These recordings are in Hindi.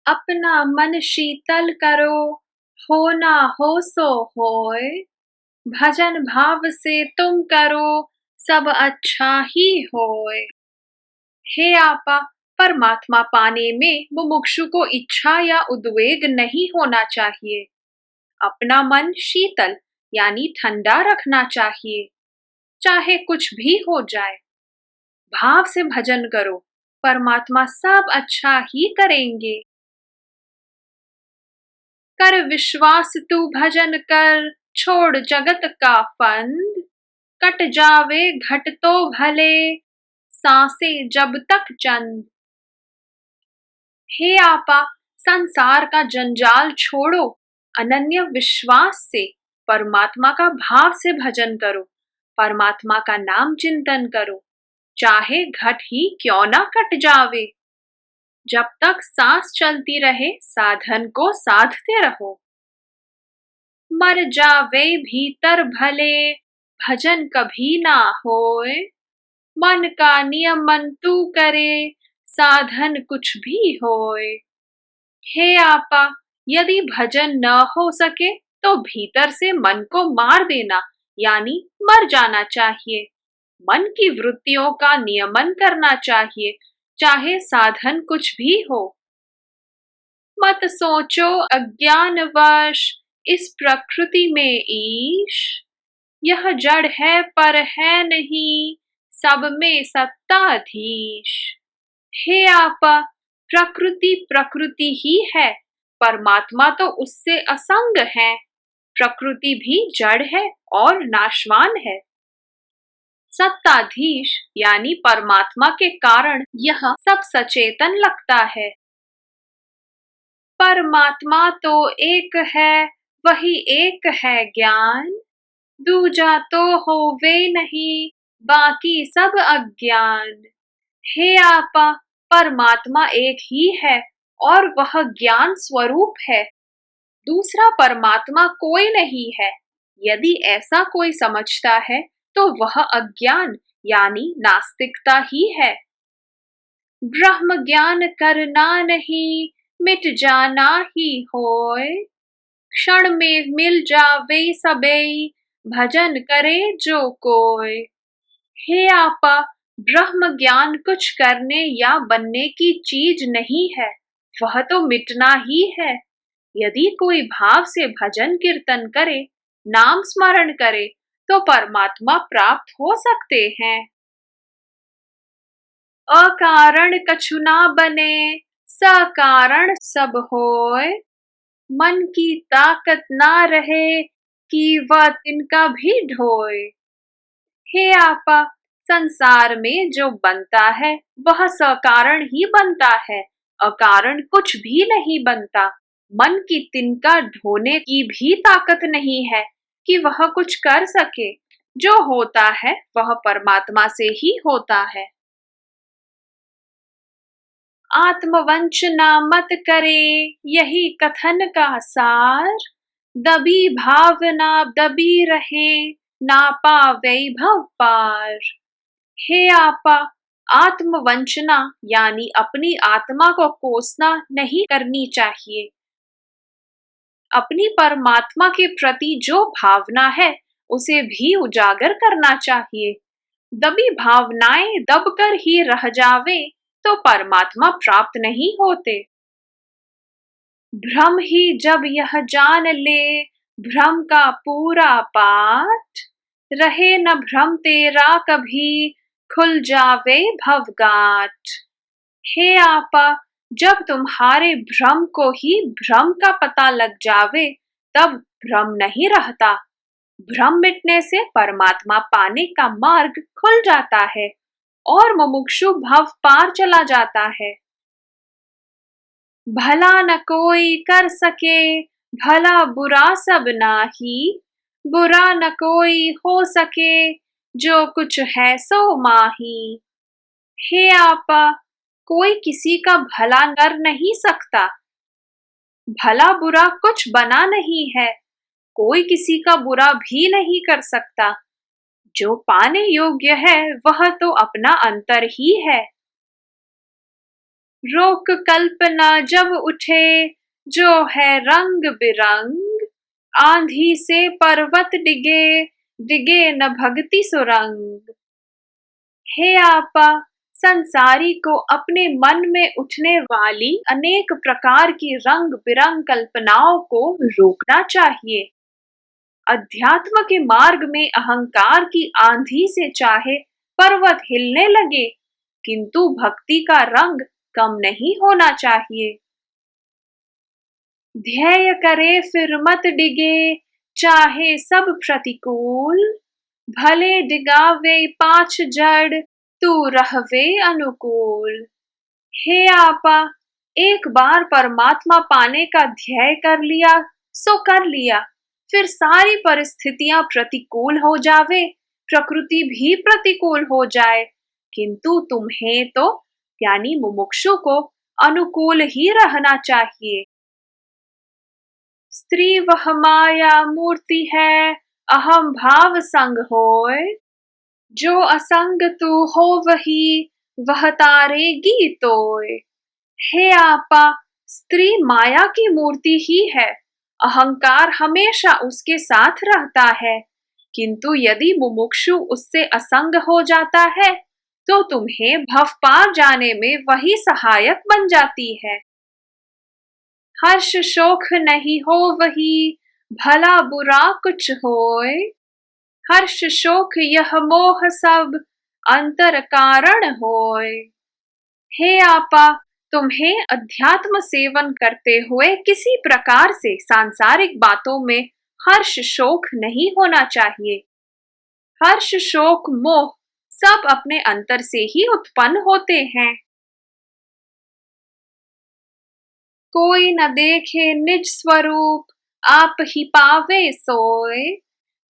अपना मन शीतल करो, हो ना हो सो होय। भजन भाव से तुम करो, सब अच्छा ही होय। हे आपा, परमात्मा पाने में मुमुक्षु को इच्छा या उद्वेग नहीं होना चाहिए। अपना मन शीतल यानी ठंडा रखना चाहिए, चाहे कुछ भी हो जाए। भाव से भजन करो, परमात्मा सब अच्छा ही करेंगे। कर विश्वास तू भजन कर, छोड़ जगत का फंद। कट जावे घट तो भले, सांसे जब तक चंद। हे आपा, संसार का जंजाल छोड़ो, अनन्य विश्वास से परमात्मा का भाव से भजन करो। परमात्मा का नाम चिंतन करो, चाहे घट ही क्यों ना कट जावे। जब तक सांस चलती रहे, साधन को साधते रहो। मर जावे भीतर भले, भजन कभी ना होए। मन का नियमन तू करे, साधन कुछ भी होए। हे आपा, यदि भजन न हो सके तो भीतर से मन को मार देना यानी मर जाना चाहिए। मन की वृत्तियों का नियमन करना चाहिए, चाहे साधन कुछ भी हो। मत सोचो अज्ञानवश, इस प्रकृति में ईश। यह जड़ है पर है नहीं, सब में सत्ताधीश। हे आपा, प्रकृति प्रकृति ही है, परमात्मा तो उससे असंग है। प्रकृति भी जड़ है और नाशवान है। सत्ताधीश यानी परमात्मा के कारण यह सब सचेतन लगता है। परमात्मा तो एक है, वही एक है ज्ञान। दूजा तो होवे नहीं, बाकी सब अज्ञान। हे आपा, परमात्मा एक ही है और वह ज्ञान स्वरूप है। दूसरा परमात्मा कोई नहीं है। यदि ऐसा कोई समझता है तो वह अज्ञान यानी नास्तिकता ही है। ब्रह्म ज्ञान करना नहीं, मिट जाना ही होय। क्षण में मिल जावे सबेई, भजन करे जो कोय। हे आपा, ब्रह्म ज्ञान कुछ करने या बनने की चीज नहीं है, वह तो मिटना ही है। यदि कोई भाव से भजन कीर्तन करे, नाम स्मरण करे, तो परमात्मा प्राप्त हो सकते हैं। अकारण कछु ना बने, सकारण सब होय। मन की ताकत ना रहे, कि वह तिनका भी ढोय। हे आपा, संसार में जो बनता है वह सकारण ही बनता है, अकारण कुछ भी नहीं बनता। मन की तिनका ढोने की भी ताकत नहीं है कि वह कुछ कर सके। जो होता है वह परमात्मा से ही होता है। आत्मवंचना मत करे, यही कथन का सार। दबी भावना दबी रहे, ना पावे भव पार। हे आपा, आत्मवंचना यानी अपनी आत्मा को कोसना नहीं करनी चाहिए। अपनी परमात्मा के प्रति जो भावना है उसे भी उजागर करना चाहिए। दबी भावनाएं दबकर ही रह जावे तो परमात्मा प्राप्त नहीं होते। भ्रम ही जब यह जान ले, भ्रम का पूरा पाठ। रहे न भ्रम तेरा कभी, खुल जावे भवगाट। हे आपा, जब तुम्हारे भ्रम को ही भ्रम का पता लग जावे, तब भ्रम नहीं रहता। भ्रम मिटने से परमात्मा पाने का मार्ग खुल जाता है और मुमुक्षु भव पार चला जाता है। भला न कोई कर सके, भला बुरा सब नाही। बुरा न कोई हो सके, जो कुछ है सो माही। हे आपा, कोई किसी का भला कर नहीं सकता। भला बुरा कुछ बना नहीं है, कोई किसी का बुरा भी नहीं कर सकता। जो पाने योग्य है वह तो अपना अंतर ही है। रोक कल्पना जब उठे जो है रंग बिरंग, आंधी से पर्वत डिगे डिगे न भगति सुरंग। हे आपा, संसारी को अपने मन में उठने वाली अनेक प्रकार की रंग बिरंग कल्पनाओं को रोकना चाहिए। अध्यात्म के मार्ग में अहंकार की आंधी से चाहे पर्वत हिलने लगे, किंतु भक्ति का रंग कम नहीं होना चाहिए। ध्येय करे फिर मत डिगे चाहे सब प्रतिकूल, भले डिगावे पाछ जड़ तू रहवे अनुकूल। हे आपा, एक बार परमात्मा पाने का ध्येय कर लिया सो कर लिया, फिर सारी परिस्थितियां प्रतिकूल हो जावे, प्रकृति भी प्रतिकूल हो जाए, किंतु तुम्हें तो यानी मुमुक्षु को अनुकूल ही रहना चाहिए। स्त्री वह माया मूर्ति है अहम भाव संग होय, जो असंग तू हो वही वह तारेगी तोय। हे आपा, स्त्री माया की मूर्ति ही है, अहंकार हमेशा उसके साथ रहता है, किंतु यदि मुमुक्षु उससे असंग हो जाता है तो तुम्हें भव पार जाने में वही सहायक बन जाती है। हर्ष शोक नहीं हो वही भला बुरा कुछ होय, हर्ष शोक यह मोह सब अंतर कारण होय। हे आपा, तुम्हें अध्यात्म सेवन करते हुए किसी प्रकार से सांसारिक बातों में हर्ष शोक नहीं होना चाहिए। हर्ष शोक मोह सब अपने अंतर से ही उत्पन्न होते हैं। कोई न देखे निज स्वरूप आप ही पावे सोय,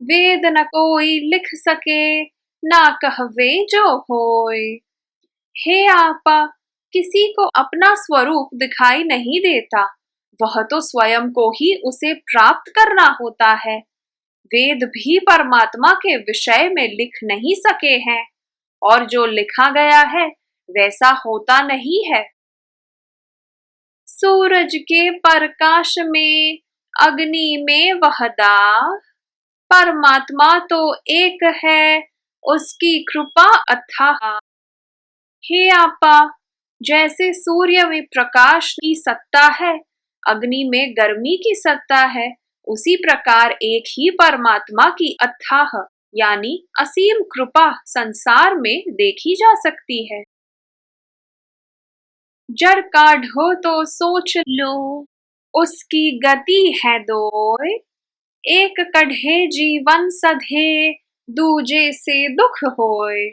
वेद न कोई लिख सके ना कहवे जो होय। हे आपा, किसी को अपना स्वरूप दिखाई नहीं देता, वह तो स्वयं को ही उसे प्राप्त करना होता है। वेद भी परमात्मा के विषय में लिख नहीं सके हैं, और जो लिखा गया है वैसा होता नहीं है। सूरज के प्रकाश में अग्नि में वह दाह, परमात्मा तो एक है उसकी कृपा अथाह। हे आपा, जैसे सूर्य में प्रकाश की सत्ता है, अग्नि में गर्मी की सत्ता है, उसी प्रकार एक ही परमात्मा की अथाह यानी असीम कृपा संसार में देखी जा सकती है। जड़ काढ़ो तो सोच लो उसकी गति है दोय, एक कढ़े जीवन सधे दूजे से दुख होय।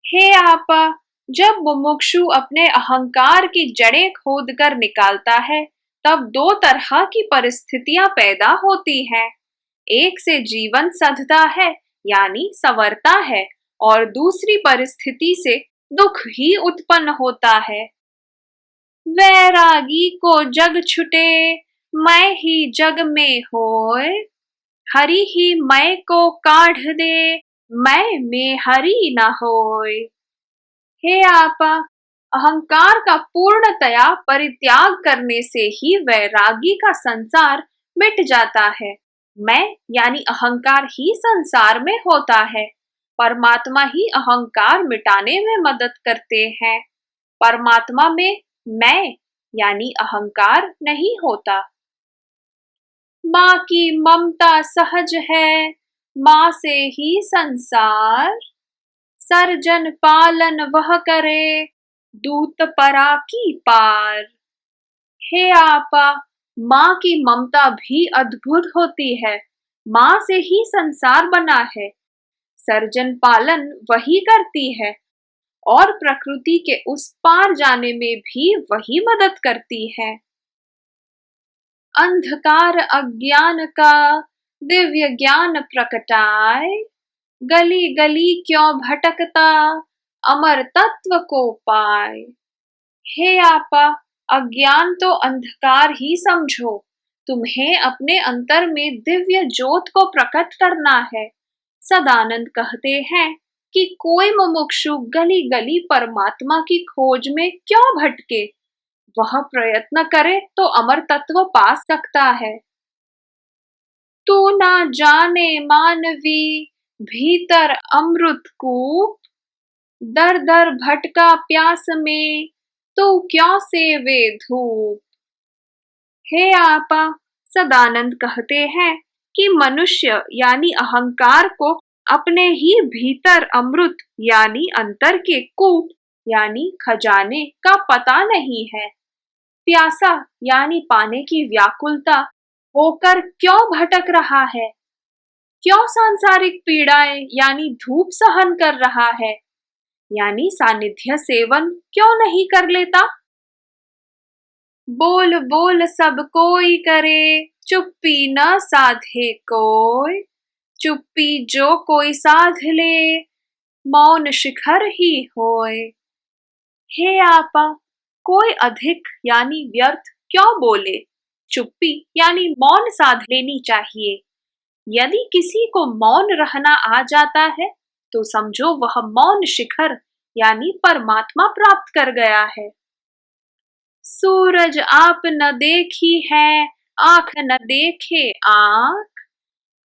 हे आपा, जब मुमुक्षु अपने अहंकार की जड़ें खोद कर निकालता है, तब दो तरह की परिस्थितियां पैदा होती हैं। एक से जीवन सधता है यानी संवरता है, और दूसरी परिस्थिति से दुख ही उत्पन्न होता है। वैरागी को जग छुटे मैं ही जग में होय, हरि ही मैं को काढ़ दे मैं में हरि न होय। हे आपा, अहंकार का पूर्णतया परित्याग करने से ही वैरागी का संसार मिट जाता है। मैं यानी अहंकार ही संसार में होता है, परमात्मा ही अहंकार मिटाने में मदद करते हैं। परमात्मा में मैं यानी अहंकार नहीं होता। माँ की ममता सहज है माँ से ही संसार, सर्जन पालन वह करे दूत परा की पार। हे आपा, माँ की ममता भी अद्भुत होती है, माँ से ही संसार बना है, सर्जन पालन वही करती है, और प्रकृति के उस पार जाने में भी वही मदद करती है। अंधकार अज्ञान का दिव्य ज्ञान प्रकटाए, गली गली क्यों भटकता अमर तत्व को पाए। हे आपा, अज्ञान तो अंधकार ही समझो, तुम्हें अपने अंतर में दिव्य ज्योत को प्रकट करना है। सदानंद कहते हैं कि कोई मुमुक्षु गली गली परमात्मा की खोज में क्यों भटके, वह प्रयत्न करे तो अमर तत्व पा सकता है। तू ना जाने मानवी भीतर अमृत कूप, दर दर भटका प्यास में तू क्यों सेवे धूप। हे आपा, सदानंद कहते हैं कि मनुष्य यानी अहंकार को अपने ही भीतर अमृत यानी अंतर के कूप यानी खजाने का पता नहीं है। प्यासा यानी पाने की व्याकुलता होकर क्यों भटक रहा है, क्यों सांसारिक पीड़ाएं यानी धूप सहन कर रहा है, यानी सानिध्य सेवन क्यों नहीं कर लेता। बोल बोल सब कोई करे, चुप्पी न साधे कोई, चुप्पी जो कोई साध ले, मौन शिखर ही होय। हे आपा, कोई अधिक यानी व्यर्थ क्यों बोले, चुप्पी यानी मौन साध लेनी चाहिए। यदि किसी को मौन रहना आ जाता है तो समझो वह मौन शिखर यानी परमात्मा प्राप्त कर गया है। सूरज आप न देखी है, आंख न देखे आंख,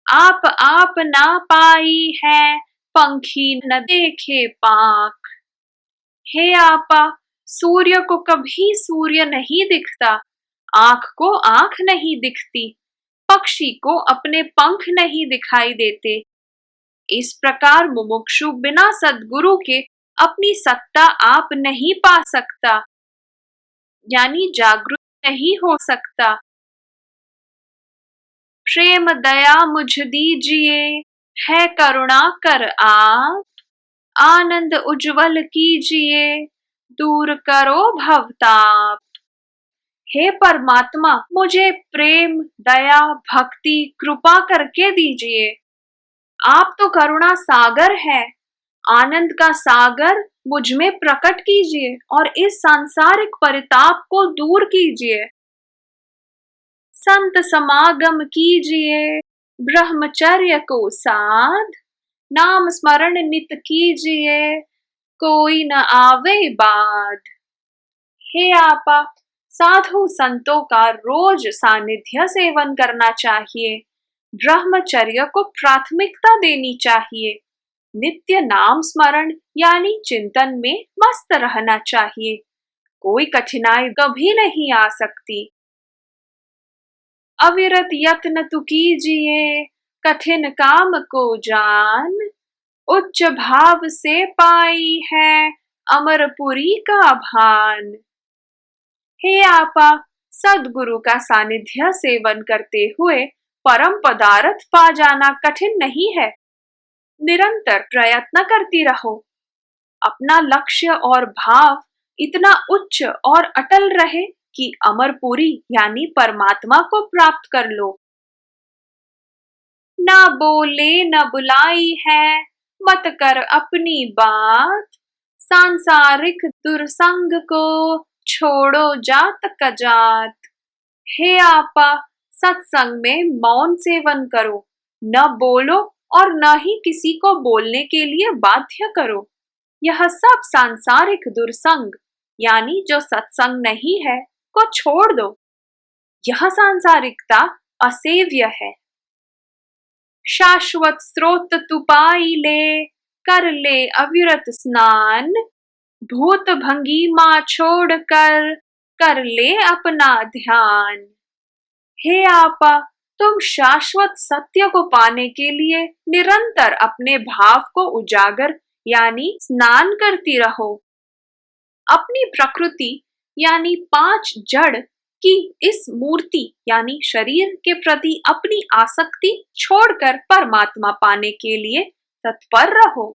आप ना पाई है, पंखी न देखे पांख। हे आपा, सूर्य को कभी सूर्य नहीं दिखता, आंख को आंख नहीं दिखती, पक्षी को अपने पंख नहीं दिखाई देते। इस प्रकार मुमुक्षु बिना सद्गुरु के अपनी सत्ता आप नहीं पा सकता, यानी जागृत नहीं हो सकता। प्रेम दया मुझ दीजिए, है करुणा कर आप, आनंद उज्जवल कीजिए, दूर करो भवताप। हे परमात्मा, मुझे प्रेम दया भक्ति कृपा करके दीजिए। आप तो करुणा सागर है, आनंद का सागर मुझ में प्रकट कीजिए और इस सांसारिक परिताप को दूर कीजिए। संत समागम कीजिए, ब्रह्मचर्य को साध, नाम स्मरण नित कीजिए, कोई न आवे बाद। हे आपा, साधु संतों का रोज सानिध्य सेवन करना चाहिए, ब्रह्मचर्य को प्राथमिकता देनी चाहिए, नित्य नाम स्मरण यानी चिंतन में मस्त रहना चाहिए। कोई कठिनाई कभी नहीं आ सकती। अविरत यत्न तु कीजिए, कठिन काम को जान, उच्च भाव से पाई है अमरपुरी का भान। हे आपा, सद्गुरु का सानिध्य सेवन करते हुए परम पदार्थ पा जाना कठिन नहीं है। निरंतर प्रयत्न करती रहो, अपना लक्ष्य और भाव इतना उच्च और अटल रहे कि अमरपुरी यानी परमात्मा को प्राप्त कर लो। ना बोले न बुलाई है, मत कर अपनी बात, सांसारिक दुर्संग को छोड़ो जात का जात। हे आपा, सत्संग में मौन सेवन करो, न बोलो और न ही किसी को बोलने के लिए बाध्य करो। यह सब सांसारिक दुर्संग यानी जो सत्संग नहीं है को छोड़ दो। यह सांसारिकता असेव्य है। शाश्वत स्रोत तु पाई ले, कर ले अविरत स्नान, भूत भंगीमा छोड़कर कर ले अपना ध्यान। हे आपा, तुम शाश्वत सत्य को पाने के लिए निरंतर अपने भाव को उजागर यानी स्नान करती रहो। अपनी प्रकृति यानी 5 जड़ की इस मूर्ति यानी शरीर के प्रति अपनी आसक्ति छोड़कर परमात्मा पाने के लिए तत्पर रहो।